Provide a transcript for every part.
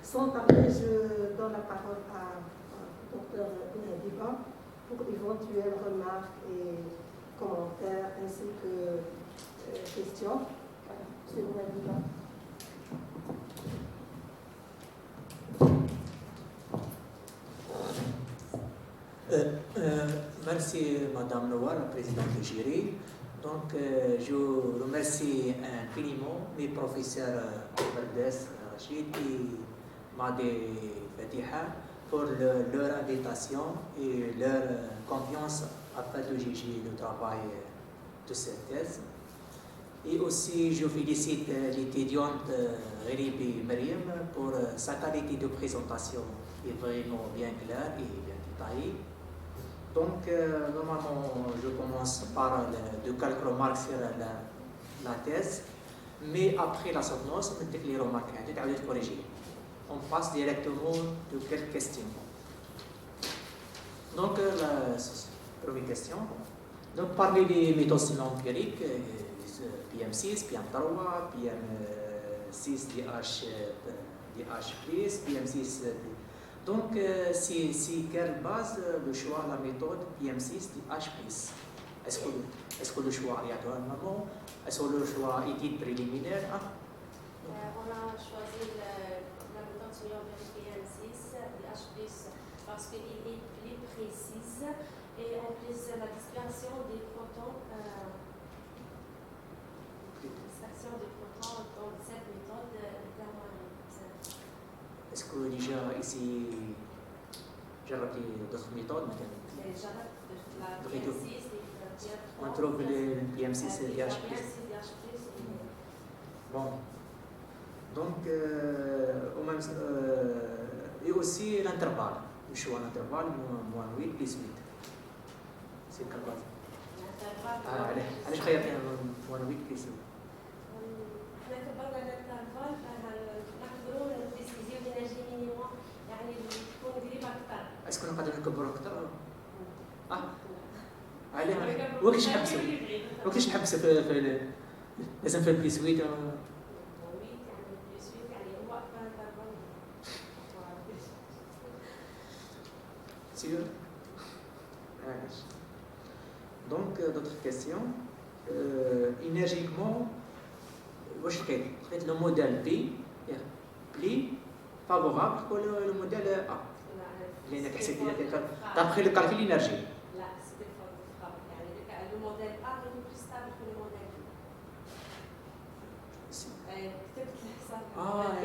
Sans tarder, je donne la parole à Dr Nadiba pour éventuelles remarques et commentaires ainsi que questions. Monsieur Nadiba. Merci Madame Noir, la présidente du jury. Donc, je remercie infiniment mes professeurs Verdes, Rachid et Madi Fatiha pour leur invitation et leur confiance afin de juger le travail de cette thèse. Et aussi, je félicite l'étudiante Gheribi Mariam pour sa qualité de présentation qui est vraiment bien claire et bien détaillée. Donc, normalement, je commence par de quelques remarques sur la thèse, mais après la soutenance, on met les remarques, on passe directement de quelques questions. Donc, la première question. Donc, parmi les méthodes empiriques, PM6, PM3, PM6, DH+, PM6. Donc, c'est quelle base le choix de la méthode PM6 DH+. Est-ce que le choix est normalement? Est-ce que le choix est préliminaire? On a choisi la méthode sur PM6 DH+, parce qu'il est plus précise et en plus la dispersion des protons. Dans cette méthode est clairement importante. Est-ce que déjà ici, j'ai rappelé d'autres méthodes? La PM6, on trouve le PM6 et DH+. Bon. Donc, et aussi l'intervalle. Le choix d'intervalle, moins 8 plus 8. C'est quelle base? L'intervalle. Allez, je vais faire moins 8 plus 8. Est-ce qu'on نقدر نكبروا أكثر؟ عليه وكيش نحبسوا في لازم في البيسويت. Sûr? Donc, d'autres questions. Énergiquement, le modèle B est plus favorable que le modèle A. D'après le calcul d'énergie. Le modèle A est plus stable que le modèle B. Peut-être que ça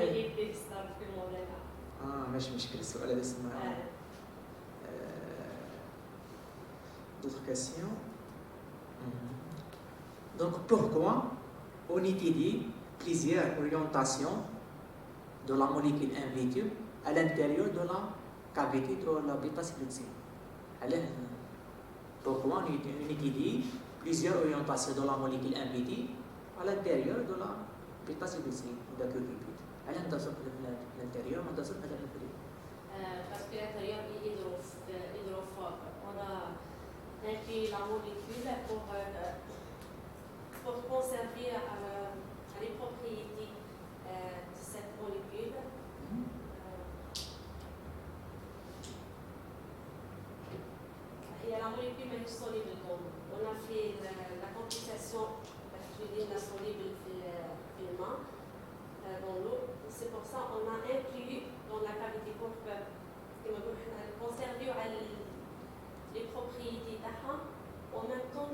est plus stable que le modèle A. ماشي مشكل السؤال هذا اسمه. D'autres questions? Donc, pourquoi on étudie plusieurs orientations de la molécule in vitro à l'intérieur de la cavité de la bêta-cycloxyl? Pourquoi on étudie plusieurs orientations de la molécule in vitro à l'intérieur de la bêta-cycloxyl de la cucurbite? Elle est à l'intérieur, on doit parce que l'intérieur est hydrophobe. On a inclus la molécule pour conserver les propriétés de cette molécule. Et la molécule est soluble dans l'eau. On a fait la computation d'actualité soluble finement dans l'eau. C'est pour ça qu'on a inclus dans la cavité pour conserver les propriétés d'AHA en même temps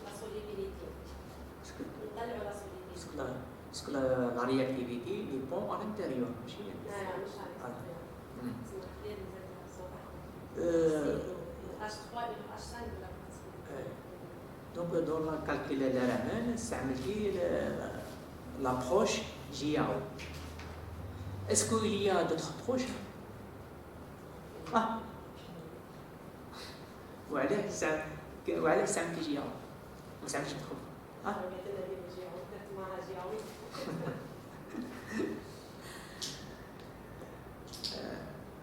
la solubilité. Est-ce que la réactivité dépend à l'intérieur? Donc, dans le calcul de la RMN, ça me dit l'approche GIAO. Est-ce qu'il y a d'autres approches? وعليه سام في GIAO. ما سامش تدخل.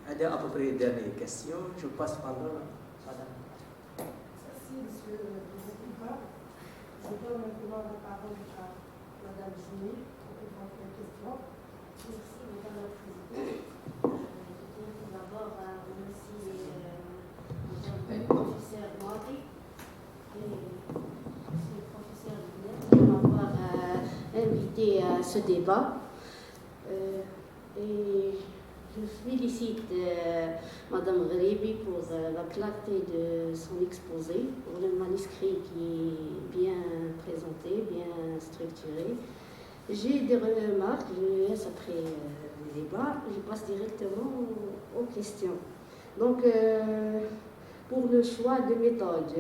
هذا à peu près dernière question. Je passe par là. Merci, monsieur le président. Je donne maintenant la parole à Madame Jouni pour éventuelles questions. Merci, Madame la ce débat. Et je félicite Madame Gharibi pour la clarté de son exposé, pour le manuscrit qui est bien présenté, bien structuré. J'ai des remarques, je laisse après le débat, je passe directement aux questions. Donc, pour le choix de méthode,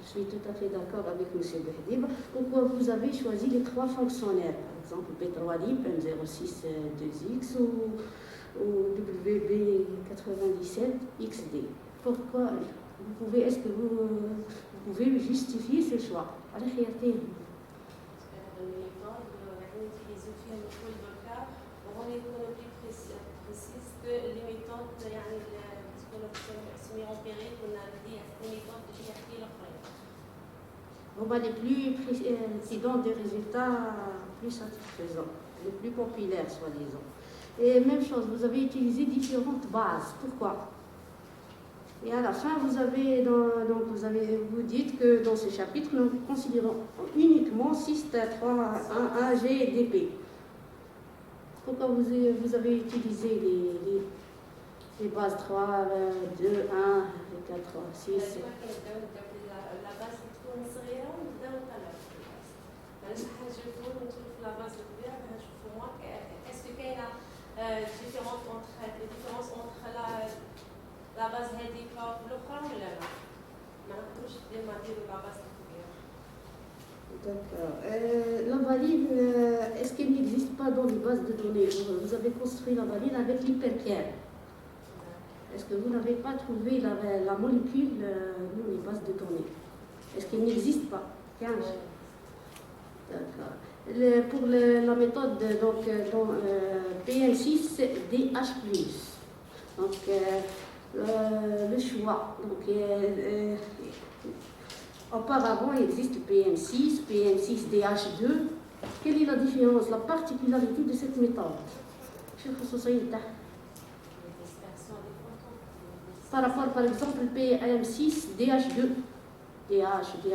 je suis tout à fait d'accord avec M. Behdib. Pourquoi vous avez choisi les 3 fonctionnaires, par exemple P3Lib, M06 2X ou WB97XD? Pourquoi? Est-ce que vous pouvez justifier ce choix? Huma les plus qui donnent des résultats plus satisfaisants, les plus populaires soi-disant. Et même chose, vous avez utilisé différentes bases. Pourquoi? Et à la fin, vous dites que dans ce chapitre, nous considérons uniquement 6.3.1 GDP. Pourquoi vous avez utilisé les bases 3, 2, 1, 4, 3, 6 La base تكون صغيرة ونبداو نطلعوا في الباز. معناتها حنشوفوا ندخلوا في لا باز الكبيرة نشوفوا موان اسكو كاينة ديفيرونس اونتر لا باز هذيك والأخرى ولا لا؟ ما نقدروش ديما نديروا لا باز الكبيرة. D'accord. La valide, est-ce qu'elle n'existe pas dans les bases de données? Vous avez construit la valide avec l'hypercare. Est-ce que vous n'avez pas trouvé la molécule dans les bases de données? Est-ce qu'elle n'existe pas? D'accord. Pour la méthode donc, PM6DH+, donc le choix. Donc, auparavant, il existe PM6, PM6DH2. Quelle est la différence, la particularité de cette méthode? Par rapport, par exemple, PM6, DH2. DH2.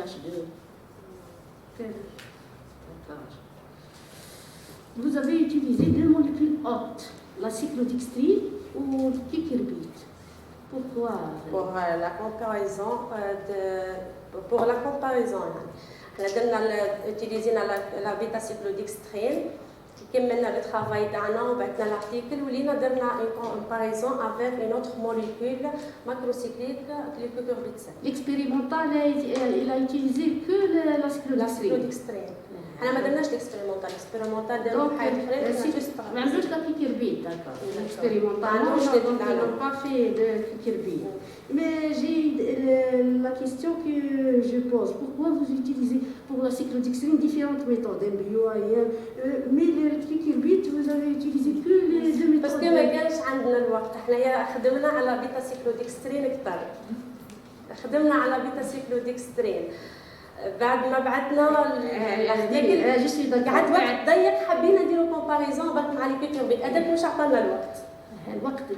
Vous avez utilisé 2 molécules hautes, la cyclodextrine ou le cucurbite. Pourquoi? Pour la comparaison, pour la comparaison, on a utilisé la bêta-cyclodextrine. كملنا le travail تاعنا وبعثنا l'article ولينا درنا une comparaison avec une autre molécule macrocyclique le cucurbite. L'expérimental, il a utilisé que la cyclodextrine. احنا ما درناش l'expérimental درنا حاجه اخرى ما عندوش لا cucurbite. D'accord. L'expérimental, ils n'ont pas fait de cucurbite. Mais j'ai la question que je pose, pourquoi vous utilisez pour la cyclodextrine différentes méthodes, MBO, IM, mais le cucurbite, vous avez utilisé que les 2 méthodes? Parce que ما كانش عندنا الوقت، احنا خدمنا على بيتا سيكلودكسترين اكثر. خدمنا على بيتا سيكلودكسترين. بعد ما بعثنا l'article قعد وقت ضيق حبينا نديروا كومباريزون برك مع الكوكوربيت، هذاك مش عطانا الوقت.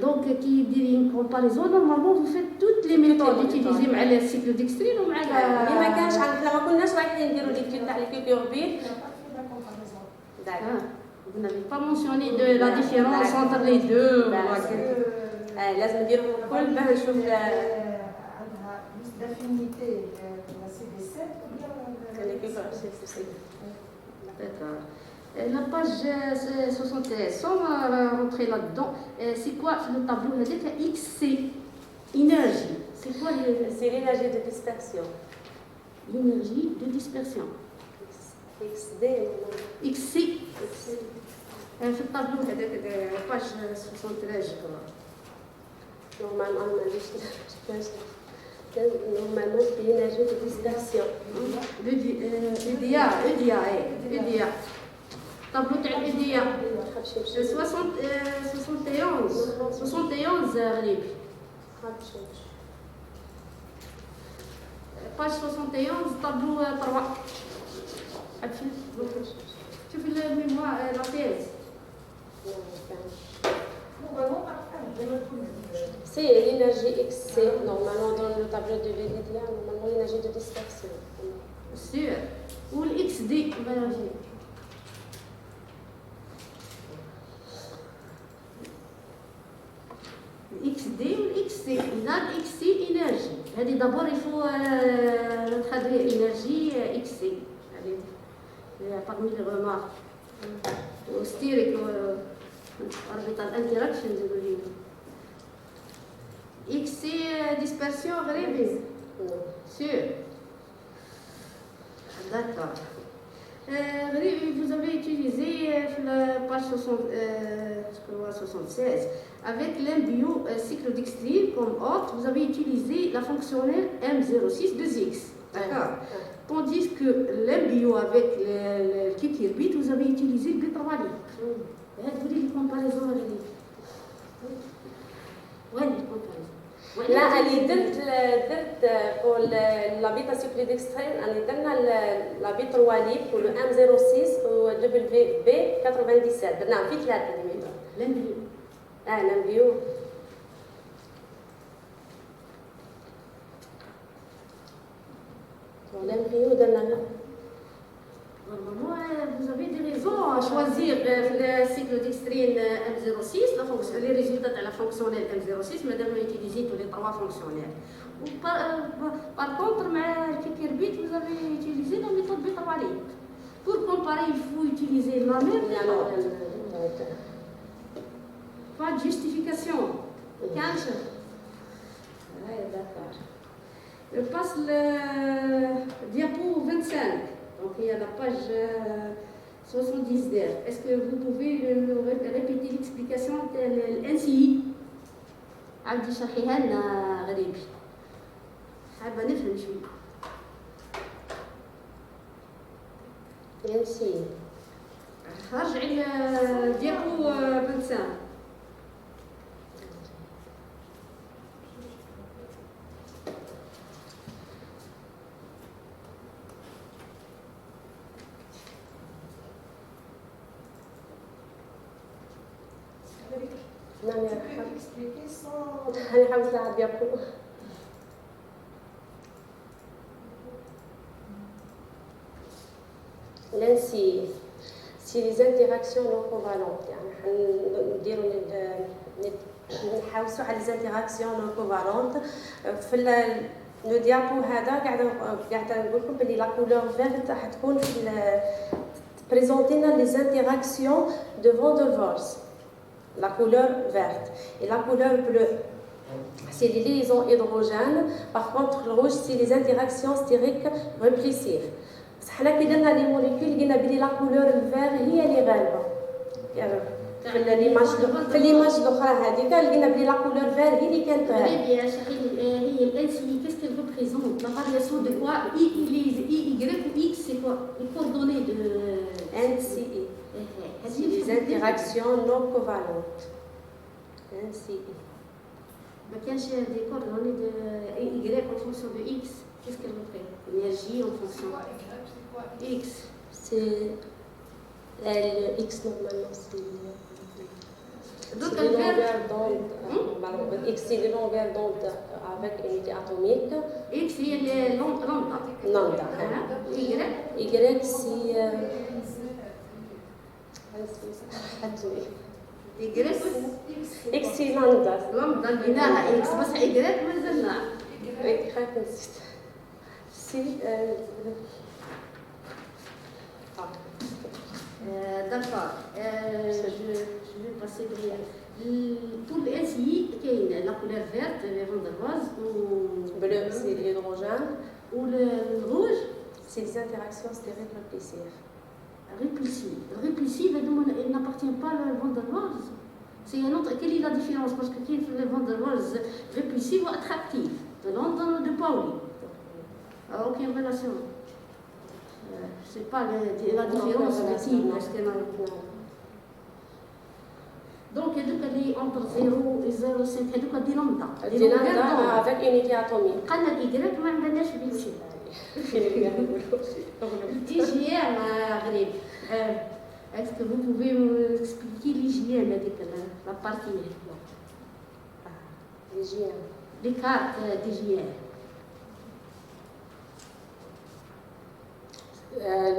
Donc, qui dit une comparaison, normalement, vous faites toutes les méthodes utilisées مع la cyclodextrine ومع اللي ما كانش عندنا ما كناش رايحين نديروا ليكتيب تاع الكوكوربيت. Vous n'avez pas mentionné la différence entre les deux. لازم نديروا الكل باش نشوف d'affinité de la CD7 ou bien D'accord. La page 76, sans rentrer là-dedans, c'est quoi le tableau? Il y a XC, énergie. C'est quoi C'est l'énergie de dispersion. L'énergie de dispersion. XD. XC. في الطابلو هذاك page 73 je crois. Normalement, c'est l'énergie de dispersion. EDA. Tableau de EDA. 71 غريب. Page 71 tableau 3. شوف الميموار لا thèse. C'est l'énergie XC, normalement dans le tableau de Védidia, normalement l'énergie de dispersion. Sûr. Ou l'XD, terminale XC énergie. D'abord, il faut traduire énergie XC. Parmi les remarques. Steric orbital interaction, XC dispersion, sûr. D'accord. Vous avez utilisé la page 76 avec l'imbio cyclodextrine comme autre, vous avez utilisé la fonctionnelle M06 2X. D'accord. Tandis que l'imbio avec le kikirбит, vous avez utilisé le bétawali. Vous voulez les comparaisons avec les... Oui, les comparaisons. لا اللي درت pour la bêta cyclodextrine اللي درنا la bétawali pour le M06 و WB97 درناهم في 3 ملم. L'imbio. الامبيو. L'embryo درنا. Vous avez des raisons à choisir le cyclodextrine M06, les résultats de la fonctionnelle M06, mais on utiliser tous les 3 fonctionnels. Par contre, le kikirбит, vous avez utilisé la méthode bétawali. Pour comparer, il faut utiliser la même méthode. Pas de justification. Cache. D'accord. Je passe le diapo 25. Donc il y a la page 70 d'air. Est-ce que vous pouvez répéter l'explication de l'NCI? عندي شرحيها لنا غريبي. حابة نفهم شوية. NCI. رجعي لديابو 25. نعم يا Tu peux expliquer sans... أنا حاولت ألعب يابو. l'NCI c'est les interactions non covalentes يعني حنديروا نحاوسوا على les interactions non covalentes في لو ديابو هذا قاعده نقول لكم بلي لا كولور فيرت حتكون في بريزونتي لنا les interactions de Van der Waals. La couleur verte et la couleur bleue c'est les liaisons hydrogènes. Par contre le rouge c'est les interactions stériques répulsives. بس حنا كي درنا لي موليكول لقينا بلي لا كولور الفير هي اللي غالبه في ليماج الاخرى هذيك لقينا بلي لا كولور فير هي اللي كانت غالبه. هي الانسي qu'est-ce qu'elle représente? La variation de quoi? I, Y ou X, c'est quoi? Les coordonnées de NCI. C'est les interactions non covalentes. NCI. ما كانش des coordonnées de Y en fonction de X. Qu'est-ce qu'elle représente? L'énergie en fonction de X. C'est le X normalement c'est Donc les longueurs d'onde. X c'est les longueurs d'onde avec unité atomique. X هي lambda. Lambda. Y Y c'est X c'est lambda. lambda لقيناها X بس Y ما زلنا. خايف نسيت. C'est d'accord. Je vais passer derrière. Pour le SI, il y a la couleur verte, les Van der Waals, bleu, c'est l'hydrogène. Ou le rouge, c'est les interactions stériques répulsives. Répulsive, il n'appartient pas à Van der Waals. C'est un autre. Quelle est la différence? Parce que les Van der Waals répulsive ou attractive, de London ou de Pauli. Aucune relation. C'est pas la différence de type. Donc, il y a entre 0 et 0,5, il y a des lambda. Des lambda avec unité atomique. Quand il y a Y, ما عندناش بيمشي. IGM, غريب. Est-ce que vous pouvez m'expliquer l'IGM, la partie? l'IGM. Les cartes d'IGM.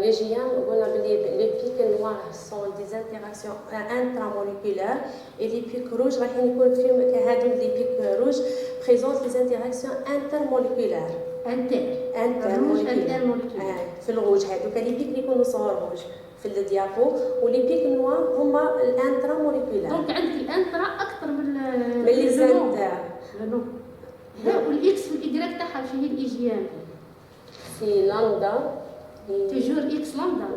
Les GM, les pics noirs sont des interactions intramoléculaires et les pics rouges, les pics rouges présentent des interactions intermoléculaires. Intermoléculaires. في الروج هذوك لي بيك اللي يكونوا صغار روج في الديابو ولي بيك نوار هما الانتراموليكولار. دونك عندك الانترا اكثر من لي زانتر. والاكس والاي تاعها شنو هي الاي جي ام؟ سي لامدا توجور اكس لامدا.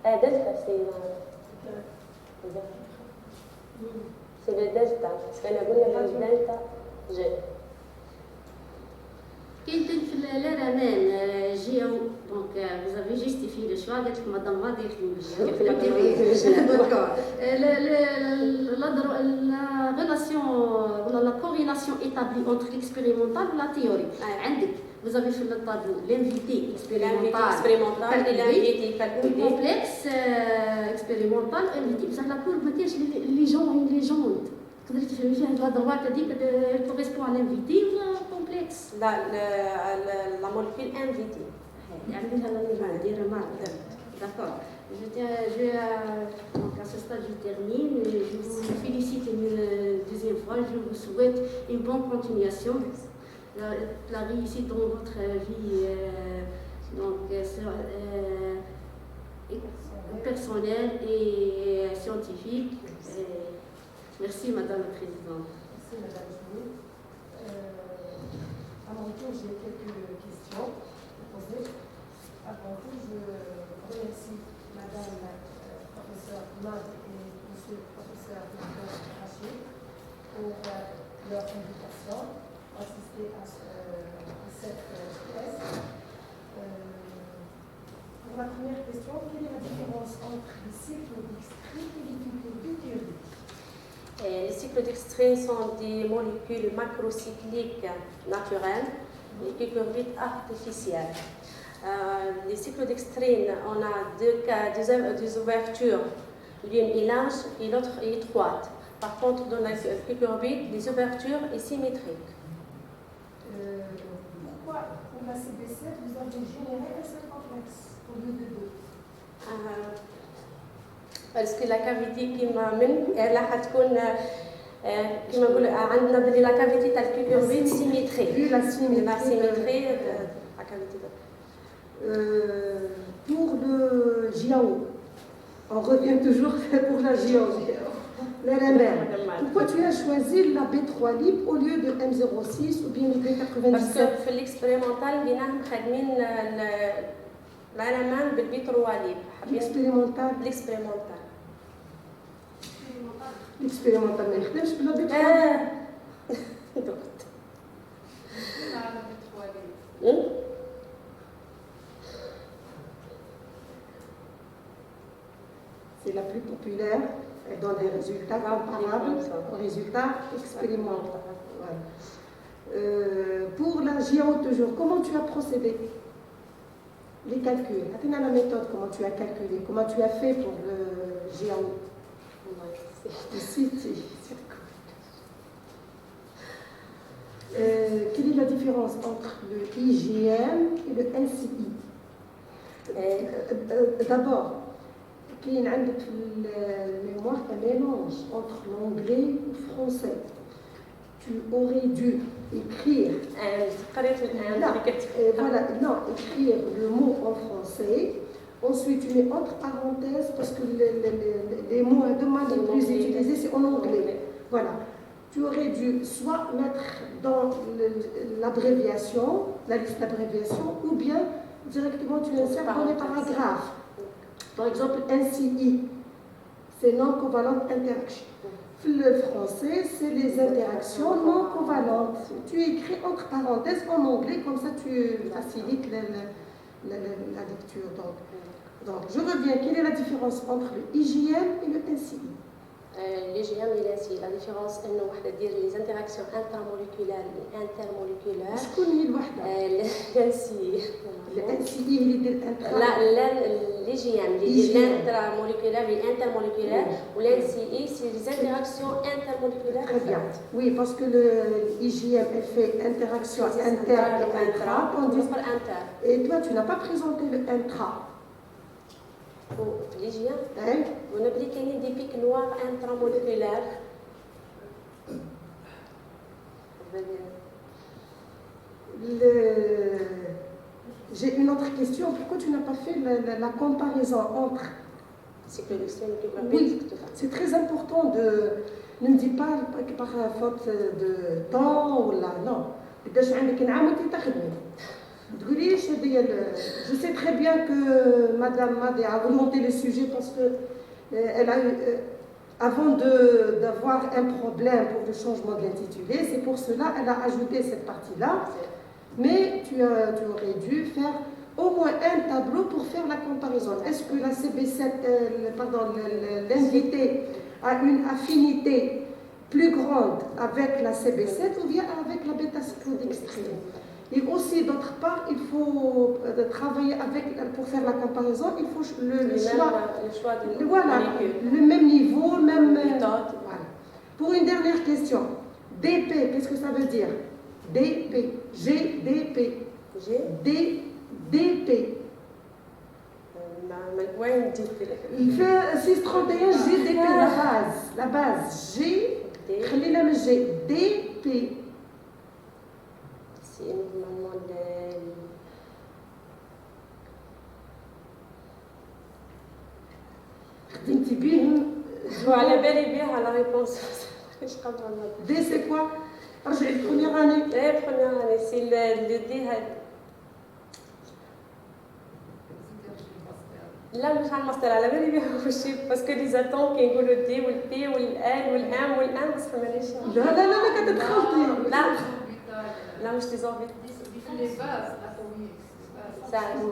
دلتا سي c'est le delta, parce qu'on a vu le delta G. كاين في الرامان جي او دونك vous avez justifié le choix قالت لك مدام غادي la relation ولا la corrélation établie entre l'expérimental et la théorie. عندك vous avez fait le tableau l'invité expérimental et l'invité calculé complexe expérimental invité بصح لا كور ما كاينش لي جون تقدري تفهمي فيها لا droite هذيك correspond à l'invité ولا complexe. لا la molécule invité يعني لها نديرها مع d'accord. Donc à ce stade je termine. Je vous félicite une deuxième fois. Je vous souhaite une bonne continuation, la réussite dans votre vie personnelle et scientifique. Merci Madame la Présidente. Merci Madame Jouni. À mon tour, j'ai quelques questions à poser. Avant tout, je remercie Madame la professeure Mad et Monsieur le professeur Dr Rachid pour leur invitation à assister à cette thèse. Pour la première question, quelle est la différence entre les cycles d'extrait et les cycles théoriques? Les cycles d'extrait sont des molécules macrocycliques naturelles et cucurbite artificielles. Les cycles d'extrait, on a des ouvertures, l'une est large et l'autre est étroite. Par contre, dans la cucurbite, les ouvertures sont symétriques. Pourquoi pour la CB7 vous avez généré un seul complexe au lieu de deux? Parce que la cavité qui m'amène, elle a كما نقول عندنا بلي لا كافيتي تاع الكوكوربيت سيميتري. Vu la symétrie. La symétrie de la cavité. Pour le GIAO, on revient toujours pour la GIAO, l'RMR. Pourquoi tu as choisi la B3-lib au lieu de M06 ou bien le B97? Parce que في l'expérimental بينا خادمين العلمان بالبي3-lib. L'expérimental. L'expérimental. L'expérimental ما يخدمش بلا B3-lib. C'est la plus populaire, elle donne des résultats comparables aux résultats expérimentaux. Voilà. Pour la GIAO toujours, comment tu as procédé? Les calculs. Attends la méthode, comment tu as calculé, comment tu as fait pour le GIAO? Quelle est la différence entre le IgM et le NCI? D'abord, il y a un mémoire un mélange entre l'anglais et le français. Tu aurais dû écrire écrire le mot en français. Ensuite, tu mets entre parenthèses parce que les mots à deux mains les plus utilisés, c'est en anglais. Voilà. Tu aurais dû soit mettre dans l'abréviation, la liste d'abréviation, ou bien directement tu insères dans les paragraphes. Par exemple, NCI, c'est non-covalent interaction. Le français, c'est les interactions non covalentes. Tu écris entre parenthèses en anglais, comme ça tu facilites la lecture. Donc, je reviens. Quelle est la différence entre le IgM et le NCI? l'IgM et l'NCI, la différence, c'est les interactions intermoléculaires et intermoléculaires. شكون هي الوحدة؟ l'NCI. الNCI اللي يدير لا l'IgM, l'intramoléculaire et l'intermoléculaire, ou l'NCI, c'est les interactions intermoléculaires. Très bien. Oui, parce que l'IgM, elle fait interaction inter et intra. Et toi, tu n'as pas présenté le intra. L'IgM, on a dit qu'il y a des pics noirs intramoléculaires. J'ai une autre question. Pourquoi tu n'as pas fait la comparaison entre... Oui, c'est très important de... Ne me dis pas que par faute de temps ou là, non. Je sais très bien que Madame Madi a remonté le sujet parce qu'elle a eu... Avant d'avoir un problème pour le changement de l'intitulé, c'est pour cela qu'elle a ajouté cette partie-là. Mais tu aurais dû faire au moins un tableau pour faire la comparaison. Est-ce que la CB7, l'invité a une affinité plus grande avec la CB7 ou bien avec la bêta-cyclodextrine? Et aussi, d'autre part, il faut travailler pour faire la comparaison, il faut le choix de voilà, le même niveau, même méthode. Voilà. Pour une dernière question, DP, qu'est-ce que ça veut dire? DP, GDP, DP. Il fait 631 GDP, la base, G, DP. C'est normalement je vois la belle et bien à la réponse. D, c'est quoi? J'ai la première année. La première année, c'est le D. لا مش على الماستر على بالي بيها وشي باسكو لي زاتون كيقولوا دي والبي والان والام والان بس فمانيش لا كتتخلطي لا مش لي زوربيت لي باز لا فامي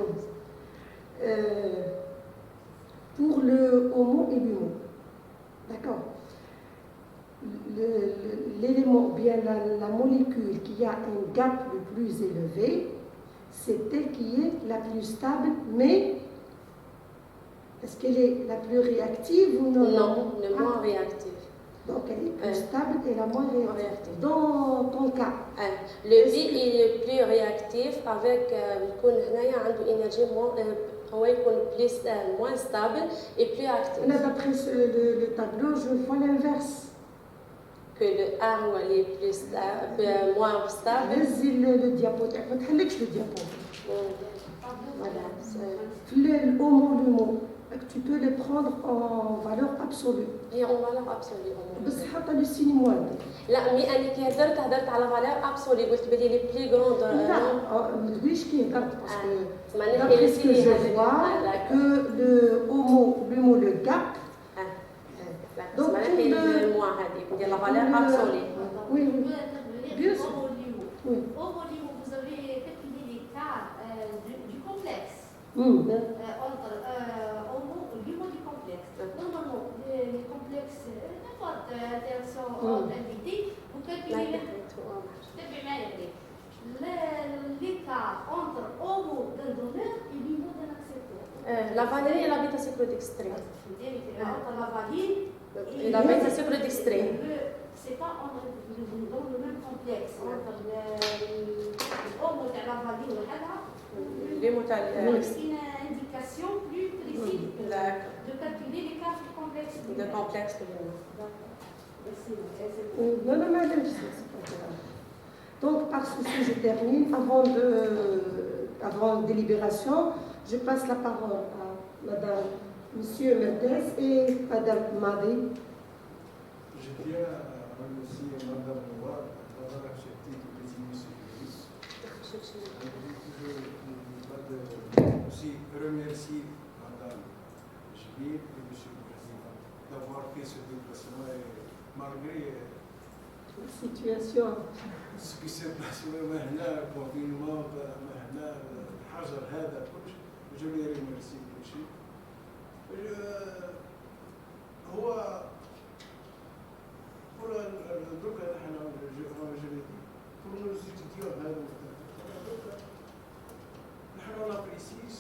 pour le homo et l'humo, d'accord, l'élément, bien la molécule qui a un gap le plus élevé, c'est elle qui est la plus stable, mais est-ce qu'elle est la plus réactive ou non? Non, le moins réactive. Donc elle est plus stable et la moins réactive. Dans ton cas, le B est plus réactif avec une énergie moins stable et plus active. D'après le tableau, je vois l'inverse. Que le A est plus moins stable. Vas-y le diapo, tu le diapo. Voilà. Le homo, l'humo. Tu peux les prendre en valeur absolue. Et en valeur absolue. بس حاطه le signe moins. لا مي انا كي هدرت على valeur absolue قلت بلي لي بلي غروند. لا ما تقوليش كي هدرت parce que d'après ce que je vois que le homo, l'humo, le gap. Donc le moins هذيك ندير la valeur absolue. Oui, bien sûr. Oui. Homo, vous avez calculé les cas du complexe. Entre homo, l'humo du complexe. Normalement, les complexes, n'importe interaction entre invités, vous calculez l'écart entre homo d'un donneur et l'humo d'un accepteur. La vanille et la bêta-cyclodextrine. Entre la vanille et la bêta-cyclodextrine. C'est pas dans le même complexe. Entre l'homo de la vanille ou une indication plus précise de calculer l'écart du complexe. De complexe de Non, madame, donc, parce que je termine, avant délibération, je passe la parole à Madame, Monsieur Mendes et Madame Madi. Je tiens à remercier Madame Noir d'avoir accepté de désigner ce juriste. Je aussi remercier Madame Jibir et Monsieur le Président d'avoir fait ce déplacement et malgré la situation. Ce qui s'est passé maintenant, le confinement, maintenant, الحجر هذا كل شيء، je les remercie كل شيء. هو دوكا احنا pour nos étudiants هذا نحن نابريسيس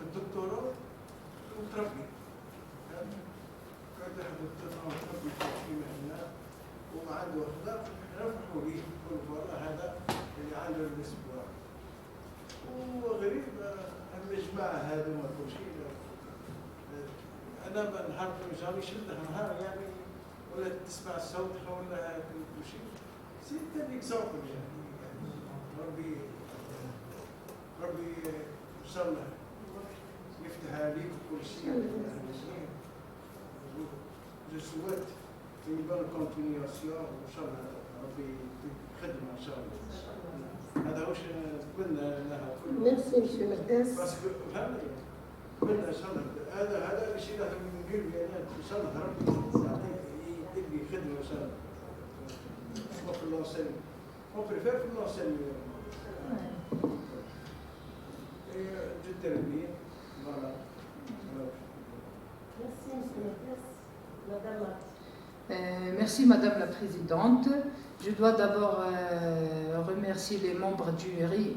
الدكتور ربي كل واحد يتطلع ربي فيما هنا وما عنده أخلاق نفرحوا به نقول والله هذا اللي عنده الأسبوع وغريب الجماعة هذا ما كل شيء أنا نهار نجاوب يشدها نهار يعني ولا تسمع الصوت ولا كل شيء سيت اكزامبل يعني ربي إن شاء الله يفتح عليك كل شيء جو سويت une bonne continuation وإن شاء الله ربي خدمة إن شاء الله هذا واش نتمنى لها كل ميرسي مسيو مرداس باسكو فهمت نتمنى إن شاء الله هذا الشيء اللي ندير بيانات إن شاء الله ربي يدير لي خدمة إن شاء الله في اللونسين on préfère في اللونسين جدا ربي voilà ميرسي مسيو مرداس مدام Merci Madame la Présidente. Je dois d'abord remercier les membres du jury,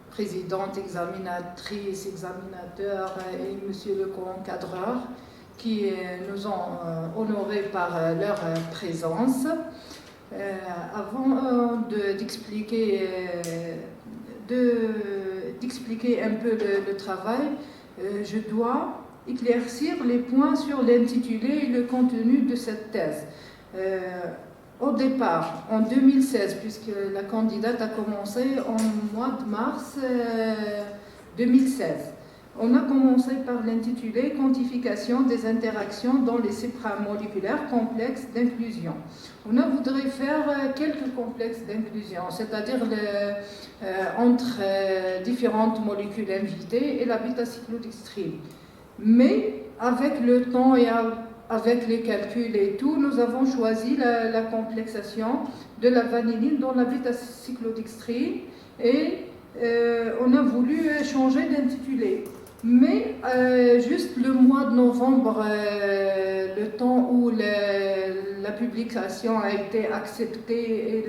présidente, examinatrice, examinateur et Monsieur le co-encadreur qui nous ont honorés par leur présence. Avant d'expliquer un peu le travail, je dois éclaircir les points sur l'intitulé et le contenu de cette thèse. Au départ, en 2016, puisque la candidate a commencé en mois de mars 2016, on a commencé par l'intitulé « Quantification des interactions dans les supramoléculaires complexes d'inclusion ». On a voulu faire quelques complexes d'inclusion, c'est-à-dire entre différentes molécules invitées et la bêta-cyclodextrine. Mais avec le temps et avec les calculs et tout, nous avons choisi la complexation de la vanilline dans la bêta-cyclodextrine et on a voulu changer d'intitulé. Mais juste le mois de novembre, le temps où la publication a été acceptée et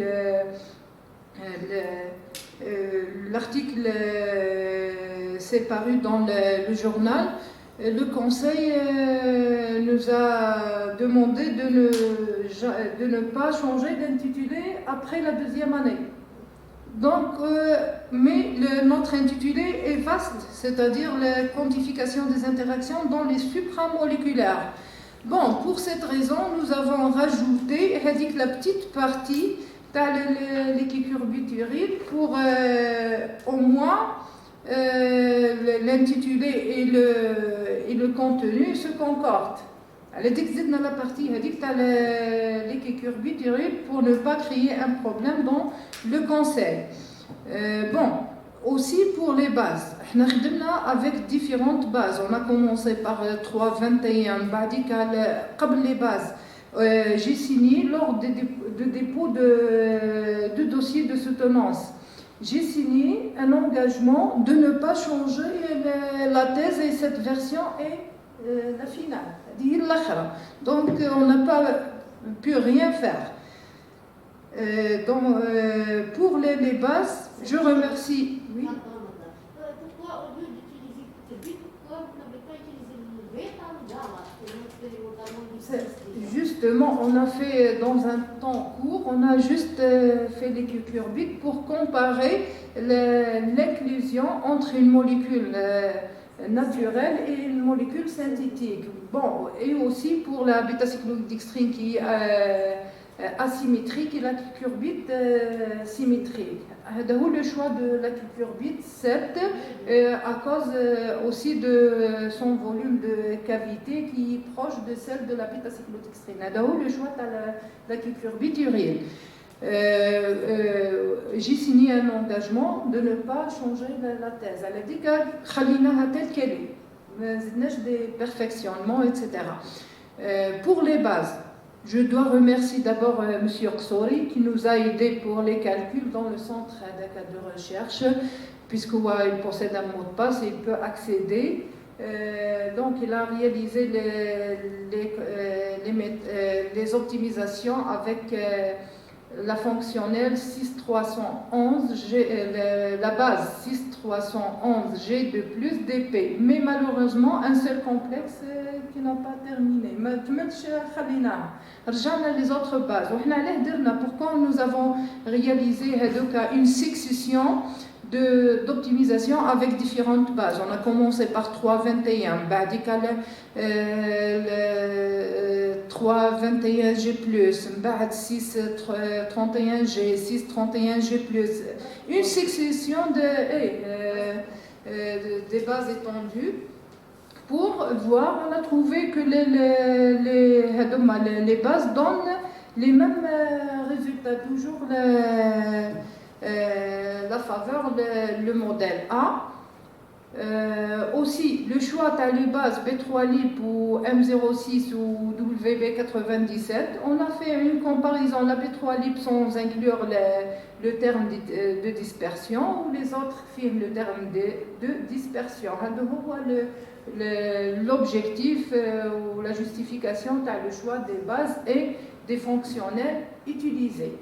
l'article s'est paru dans le journal, le Conseil nous a demandé de ne pas changer d'intitulé après la deuxième année. Donc, mais notre intitulé est vaste, c'est-à-dire la quantification des interactions dans les supramoléculaires. Bon, pour cette raison, nous avons rajouté la petite partie de l'équicurbiturique pour au moins l'intitulé et le contenu se concordent. Elle est dans la partie l'équicurbiturique pour ne pas créer un problème dans le conseil. Bon, aussi pour les bases. On a avec différentes bases. On a commencé par 3,21, comme les bases. J'ai signé lors de dépôt de dossier de soutenance. J'ai signé un engagement de ne pas changer la thèse et cette version est la finale. Donc on n'a pas pu rien faire. Pour les bases, je remercie. Oui. Pourquoi au lieu d'utiliser le pourquoi vous n'avez pas utilisé le bêta ou le gamma? Justement, on a fait dans un temps court, on a juste fait l'équicurbite pour comparer l'inclusion entre une molécule naturelle et une molécule synthétique. Bon, et aussi pour la bêta-cyclodextrine qui est asymétrique et la cucurbite symétrique. Le choix de la cucurbite 7 à cause aussi de son volume de cavité qui est proche de celle de la bêta-cyclodextrine. Le choix de la cucurbite urine. J'ai signé un engagement de ne pas changer la thèse. Elle a dit que telle qu'elle est, des perfectionnements, etc. Pour les bases, je dois remercier d'abord M. Oksori qui nous a aidés pour les calculs dans le centre de recherche, puisqu'il possède un mot de passe et il peut accéder. Donc il a réalisé les optimisations avec la fonctionnelle 6311, la base 6311 G2 plus DP. Mais malheureusement, un seul complexe qui n'a pas terminé. Les autres bases. Pourquoi nous avons réalisé une succession d'optimisation avec différentes bases. On a commencé par 3.21, 3.21G+, 6.31G, 6.31G+, une succession des bases étendues. Pour voir, on a trouvé que les bases donnent les mêmes résultats, toujours la faveur, le modèle A. Aussi, le choix à les bases B3Lib ou M06 ou WB97, on a fait une comparaison, la B3Lib sans inclure le terme de dispersion, ou les autres filment le terme de dispersion. L'objectif ou la justification de le choix des bases et des fonctionnels utilisés.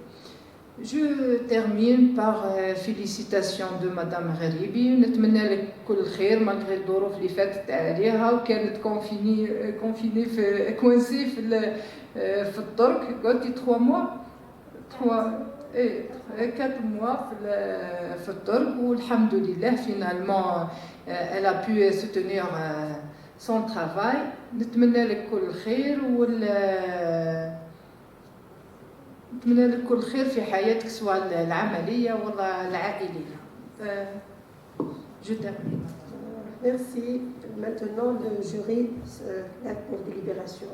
Je termine par félicitations de Madame Gharibi. نتمنى لك كل الخير malgré الظروف اللي فاتت عليها وكانت كونفيني في كوانسي في الترك. قلتي 3 mois 4 mois في الترك والحمد لله finalement elle a pu soutenir son travail. نتمنى لك كل الخير نتمنى لك كل خير في حياتك سواء العملية ولا العائلية. Je termine. Merci. Maintenant, le jury lève pour délibération.